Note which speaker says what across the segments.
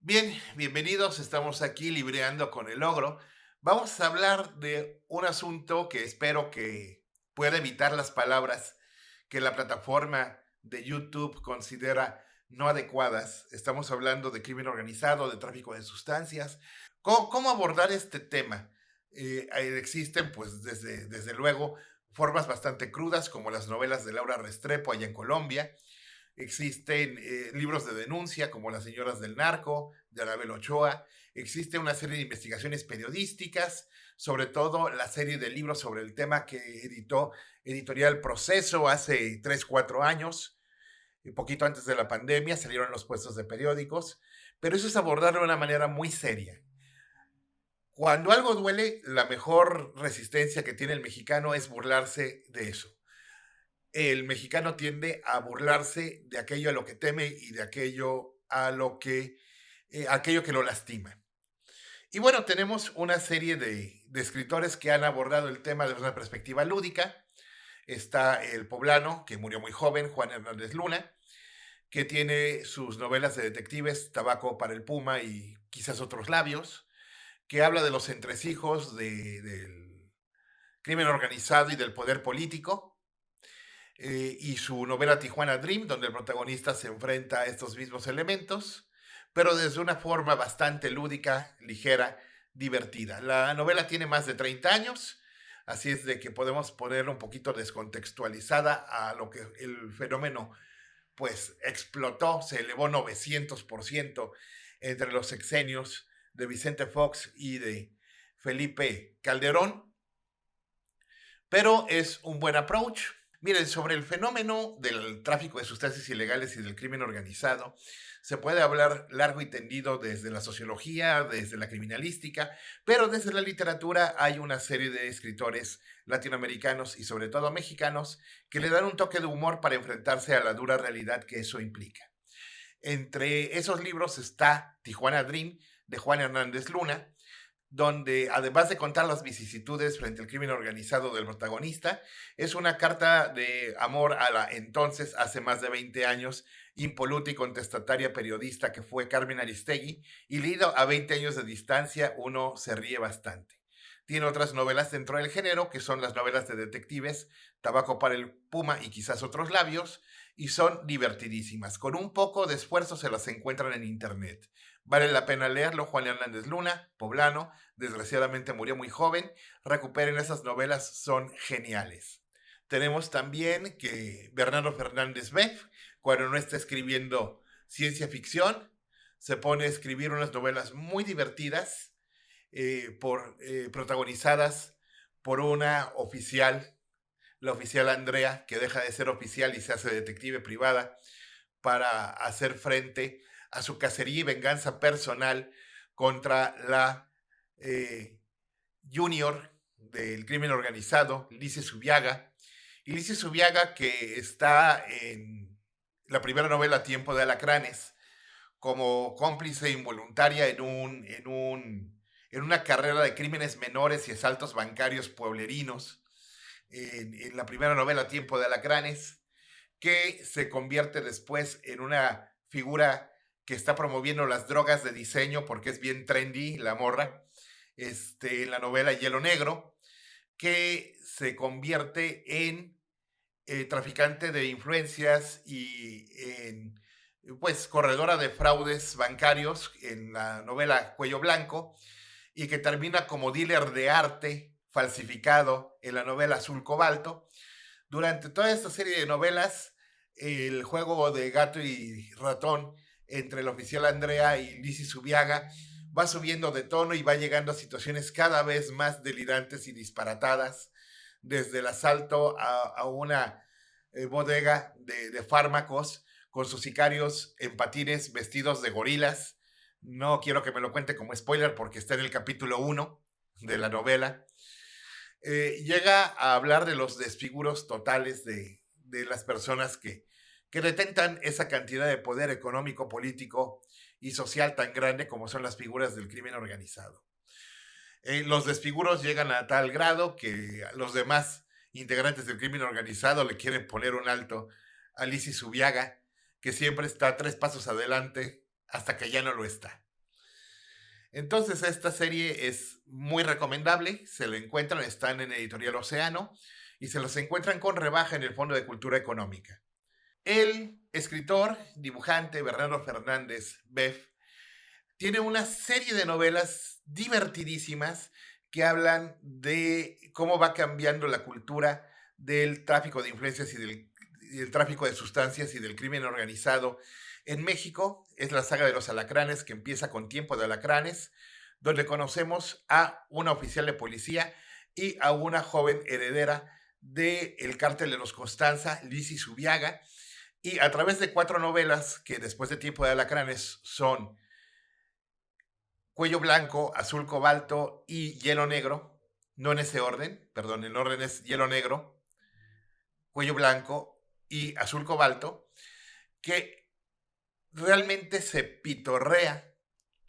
Speaker 1: Bien, bienvenidos. Estamos aquí libreando con el ogro. Vamos a hablar de un asunto que espero que pueda evitar las palabras que la plataforma de YouTube considera no adecuadas. Estamos hablando de crimen organizado, de tráfico de sustancias. ¿Cómo abordar este tema? Existen, pues, desde luego, formas bastante crudas, como las novelas de Laura Restrepo allá en Colombia. Existen libros de denuncia como Las Señoras del Narco, de Arabel Ochoa. Existe una serie de investigaciones periodísticas, sobre todo la serie de libros sobre el tema que editó Editorial Proceso hace 3, 4 años, un poquito antes de la pandemia, salieron en los puestos de periódicos, pero eso es abordarlo de una manera muy seria. Cuando algo duele, la mejor resistencia que tiene el mexicano es burlarse de eso. El mexicano tiende a burlarse de aquello a lo que teme y de aquello que lo lastima. Y bueno, tenemos una serie de escritores que han abordado el tema desde una perspectiva lúdica. Está el poblano, que murió muy joven, Juan Hernández Luna, que tiene sus novelas de detectives, Tabaco para el Puma y quizás otros labios, que habla de los entresijos del crimen organizado y del poder político, y su novela Tijuana Dream, donde el protagonista se enfrenta a estos mismos elementos, pero desde una forma bastante lúdica, ligera, divertida. La novela tiene más de 30 años, así es de que podemos ponerla un poquito descontextualizada a lo que el fenómeno pues explotó, se elevó 900% entre los sexenios de Vicente Fox y de Felipe Calderón, pero es un buen approach. Miren, sobre el fenómeno del tráfico de sustancias ilegales y del crimen organizado, se puede hablar largo y tendido desde la sociología, desde la criminalística, pero desde la literatura hay una serie de escritores latinoamericanos y sobre todo mexicanos que le dan un toque de humor para enfrentarse a la dura realidad que eso implica. Entre esos libros está Tijuana Dream, de Juan Hernández Luna, donde además de contar las vicisitudes frente al crimen organizado del protagonista, es una carta de amor a la entonces, hace más de 20 años, impoluta y contestataria periodista que fue Carmen Aristegui, y leído a 20 años de distancia, uno se ríe bastante. Tiene otras novelas dentro del género, que son las novelas de detectives, Tabaco para el Puma y quizás otros labios, y son divertidísimas. Con un poco de esfuerzo se las encuentran en internet. Vale la pena leerlo. Juan Hernández Luna, poblano, desgraciadamente murió muy joven. Recuperen esas novelas, son geniales. Tenemos también que Bernardo Fernández Beff, cuando no está escribiendo ciencia ficción, se pone a escribir unas novelas muy divertidas, protagonizadas por una oficial, la oficial Andrea, que deja de ser oficial y se hace detective privada para hacer frente a su cacería y venganza personal contra la eh, Junior del crimen organizado, Lice Subiaga. Y Lice Subiaga, que está en la primera novela Tiempo de Alacranes, como cómplice involuntaria en una carrera de crímenes menores y asaltos bancarios pueblerinos, en la primera novela Tiempo de Alacranes, que se convierte después en una figura que está promoviendo las drogas de diseño porque es bien trendy la morra, en la novela Hielo Negro, que se convierte en traficante de influencias y en pues corredora de fraudes bancarios en la novela Cuello Blanco, y que termina como dealer de arte falsificado en la novela Azul Cobalto. Durante toda esta serie de novelas, el juego de gato y ratón entre el oficial Andrea y Lizzie Subiaga va subiendo de tono y va llegando a situaciones cada vez más delirantes y disparatadas, desde el asalto a una bodega de fármacos con sus sicarios en patines vestidos de gorilas. No quiero que me lo cuente como spoiler porque está en el capítulo 1 de la novela. Llega a hablar de los desfiguros totales de las personas que detentan esa cantidad de poder económico, político y social tan grande como son las figuras del crimen organizado. Los desfiguros llegan a tal grado que los demás integrantes del crimen organizado le quieren poner un alto a Lizzie Subiaga, que siempre está 3 pasos adelante hasta que ya no lo está. Entonces, esta serie es muy recomendable, se la encuentran, están en Editorial Océano y se los encuentran con rebaja en el Fondo de Cultura Económica. El escritor, dibujante Bernardo Fernández Beff tiene una serie de novelas divertidísimas que hablan de cómo va cambiando la cultura del tráfico de influencias y del tráfico de sustancias y del crimen organizado en México. Es la saga de los alacranes que empieza con Tiempo de Alacranes, donde conocemos a una oficial de policía y a una joven heredera del cártel de los Constanza, Lizzy Zubiaga, y a través de 4 novelas que después de Tiempo de Alacranes son Cuello Blanco, Azul Cobalto y Hielo Negro, no en ese orden, perdón, el orden es Hielo Negro, Cuello Blanco y Azul Cobalto, que realmente se pitorrea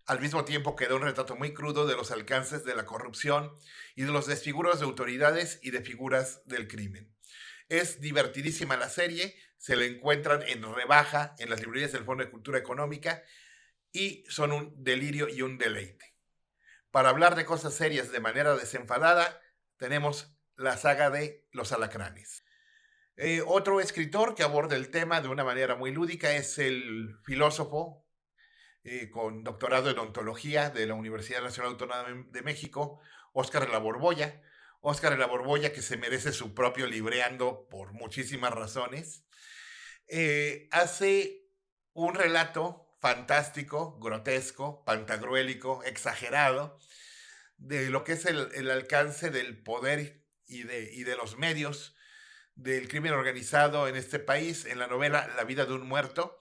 Speaker 1: al mismo tiempo que da un retrato muy crudo de los alcances de la corrupción y de los desfiguros de autoridades y de figuras del crimen. Es divertidísima la serie, se la encuentran en rebaja en las librerías del Fondo de Cultura Económica y son un delirio y un deleite. Para hablar de cosas serias de manera desenfadada, tenemos la saga de Los Alacranes. Otro escritor que aborda el tema de una manera muy lúdica es el filósofo con doctorado en ontología de la Universidad Nacional Autónoma de México, Óscar La Borbolla. Óscar La Borbolla, que se merece su propio libreando por muchísimas razones, hace un relato fantástico, grotesco, pantagruélico, exagerado, de lo que es el alcance del poder y de los medios del crimen organizado en este país, en la novela La vida de un muerto,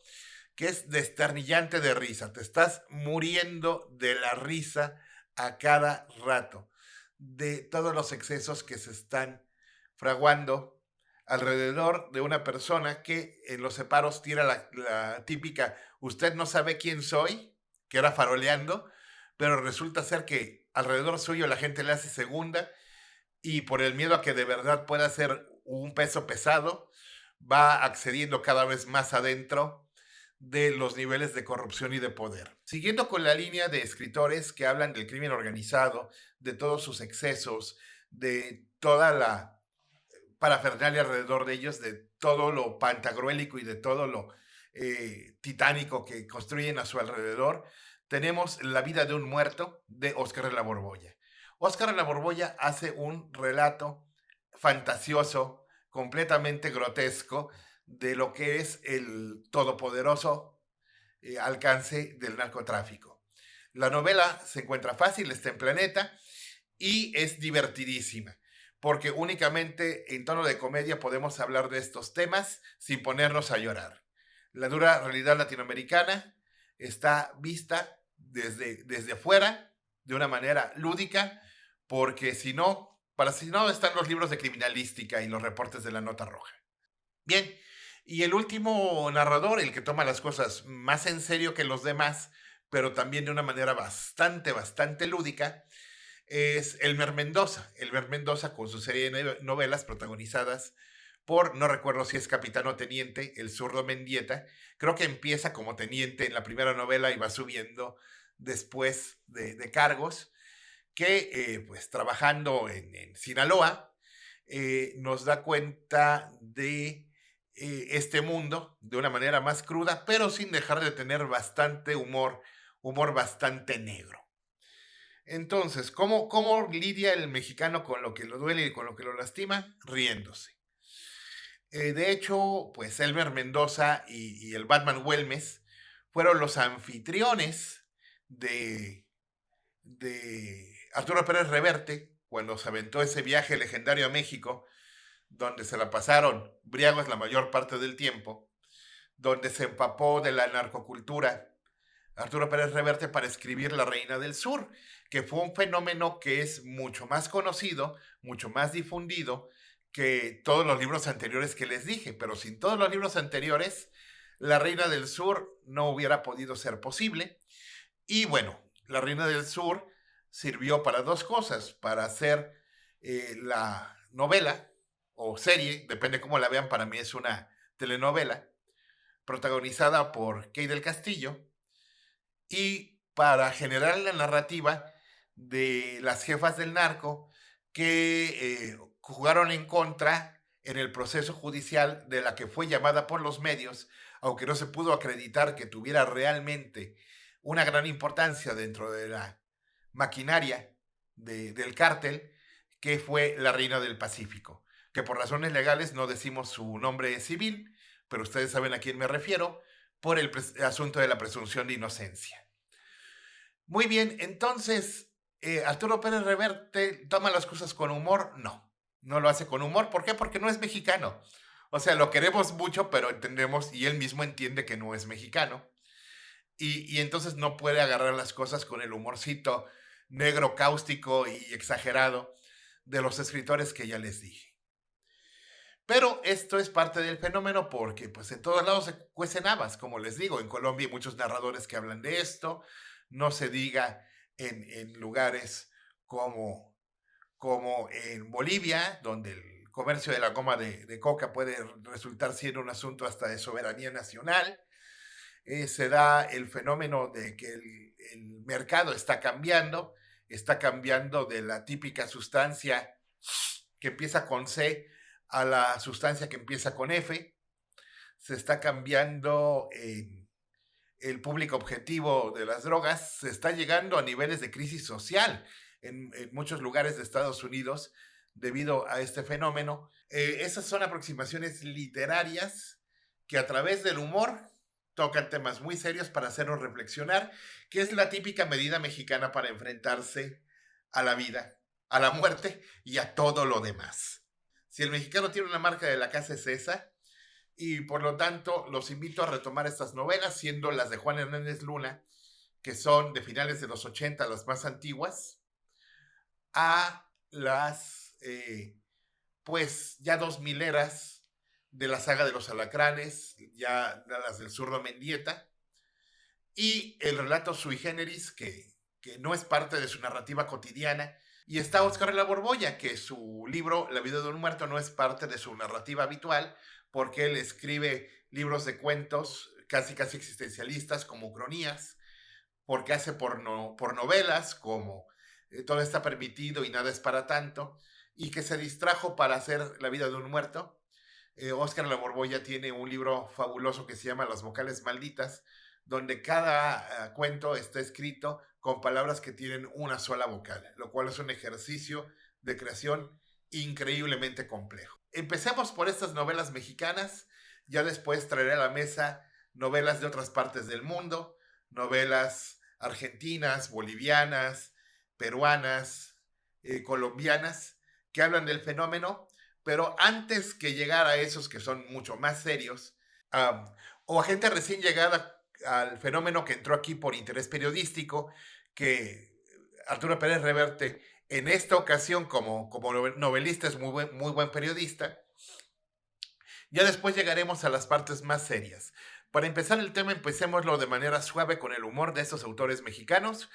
Speaker 1: que es desternillante de risa. Te estás muriendo de la risa a cada rato, de todos los excesos que se están fraguando alrededor de una persona que en los separos tira la típica, usted no sabe quién soy, que era faroleando, pero resulta ser que alrededor suyo la gente le hace segunda y por el miedo a que de verdad pueda ser un peso pesado, va accediendo cada vez más adentro de los niveles de corrupción y de poder. Siguiendo con la línea de escritores que hablan del crimen organizado, de todos sus excesos, de toda la parafernalia alrededor de ellos, de todo lo pantagruélico y de todo lo titánico que construyen a su alrededor, tenemos La vida de un muerto de Óscar La Borbolla. Óscar La Borbolla hace un relato fantasioso, completamente grotesco, de lo que es el todopoderoso alcance del narcotráfico. La novela se encuentra fácil, está en Planeta y es divertidísima, porque únicamente en tono de comedia podemos hablar de estos temas sin ponernos a llorar. La dura realidad latinoamericana está vista desde fuera, de una manera lúdica, porque si no están los libros de criminalística y los reportes de la Nota Roja. Bien, y el último narrador, el que toma las cosas más en serio que los demás, pero también de una manera bastante lúdica, es Elmer Mendoza. Elmer Mendoza con su serie de novelas protagonizadas por, no recuerdo si es capitán o teniente, el zurdo Mendieta. Creo que empieza como teniente en la primera novela y va subiendo después de cargos, que pues trabajando en Sinaloa, nos da cuenta de este mundo de una manera más cruda, pero sin dejar de tener bastante humor bastante negro. Entonces, ¿cómo lidia el mexicano con lo que lo duele y con lo que lo lastima? Riéndose. De hecho, pues Elmer Mendoza y el Batman Güelmes fueron los anfitriones de Arturo Pérez Reverte cuando se aventó ese viaje legendario a México, donde se la pasaron briagos la mayor parte del tiempo, donde se empapó de la narcocultura Arturo Pérez Reverte para escribir La Reina del Sur, que fue un fenómeno que es mucho más conocido, mucho más difundido que todos los libros anteriores que les dije, pero sin todos los libros anteriores, La Reina del Sur no hubiera podido ser posible. Y bueno, La Reina del Sur sirvió para dos cosas, para hacer la novela o serie, depende cómo la vean, para mí es una telenovela, protagonizada por Kay del Castillo, y para generar la narrativa de las jefas del narco que jugaron en contra en el proceso judicial de la que fue llamada por los medios, aunque no se pudo acreditar que tuviera realmente una gran importancia dentro de la maquinaria del cártel, que fue la Reina del Pacífico, que por razones legales no decimos su nombre civil, pero ustedes saben a quién me refiero, por el asunto de la presunción de inocencia. Muy bien, entonces, Arturo Pérez Reverte toma las cosas con humor. No, no lo hace con humor. ¿Por qué? Porque no es mexicano. O sea, lo queremos mucho, pero entendemos, y él mismo entiende que no es mexicano. Y entonces no puede agarrar las cosas con el humorcito negro, cáustico y exagerado de los escritores que ya les dije. Pero esto es parte del fenómeno porque pues en todos lados se cuecen habas, como les digo. En Colombia hay muchos narradores que hablan de esto. No se diga en lugares como en Bolivia, donde el comercio de la goma de coca puede resultar siendo un asunto hasta de soberanía nacional. Se da el fenómeno de que el mercado está cambiando de la típica sustancia que empieza con C a la sustancia que empieza con F. Se está cambiando el público objetivo de las drogas, se está llegando a niveles de crisis social en muchos lugares de Estados Unidos debido a este fenómeno. Esas son aproximaciones literarias que a través del humor tocan temas muy serios para hacernos reflexionar, que es la típica medida mexicana para enfrentarse a la vida, a la muerte y a todo lo demás. Si el mexicano tiene una marca de la casa es esa, y por lo tanto los invito a retomar estas novelas, siendo las de Juan Hernández Luna, que son de finales de los 80, las más antiguas, a las pues ya 2000eras de la saga de los alacranes, ya las del zurdo Mendieta, y el relato sui generis, que no es parte de su narrativa cotidiana. Y está Óscar La Borbolla, que su libro La vida de un muerto no es parte de su narrativa habitual, porque él escribe libros de cuentos casi existencialistas como cronías, porque hace por novelas como Todo está permitido y nada es para tanto, y que se distrajo para hacer La vida de un muerto. Óscar La Borbolla tiene un libro fabuloso que se llama Las vocales malditas, donde cada cuento está escrito con palabras que tienen una sola vocal, lo cual es un ejercicio de creación increíblemente complejo. Empecemos por estas novelas mexicanas, ya después traeré a la mesa novelas de otras partes del mundo, novelas argentinas, bolivianas, peruanas, colombianas, que hablan del fenómeno, pero antes que llegar a esos que son mucho más serios, o a gente recién llegada al fenómeno que entró aquí por interés periodístico, que Arturo Pérez Reverte en esta ocasión como novelista es muy buen periodista. Ya después llegaremos a las partes más serias. Para empezar el tema, empecémoslo de manera suave con el humor de estos autores mexicanos,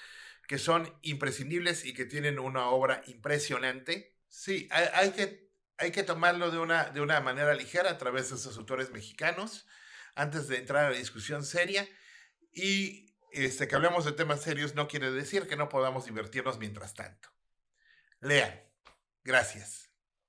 Speaker 1: que son imprescindibles y que tienen una obra impresionante. Sí, hay que tomarlo de una manera ligera a través de esos autores mexicanos, antes de entrar a la discusión seria. Y que hablemos de temas serios no quiere decir que no podamos divertirnos mientras tanto. Lean. Gracias.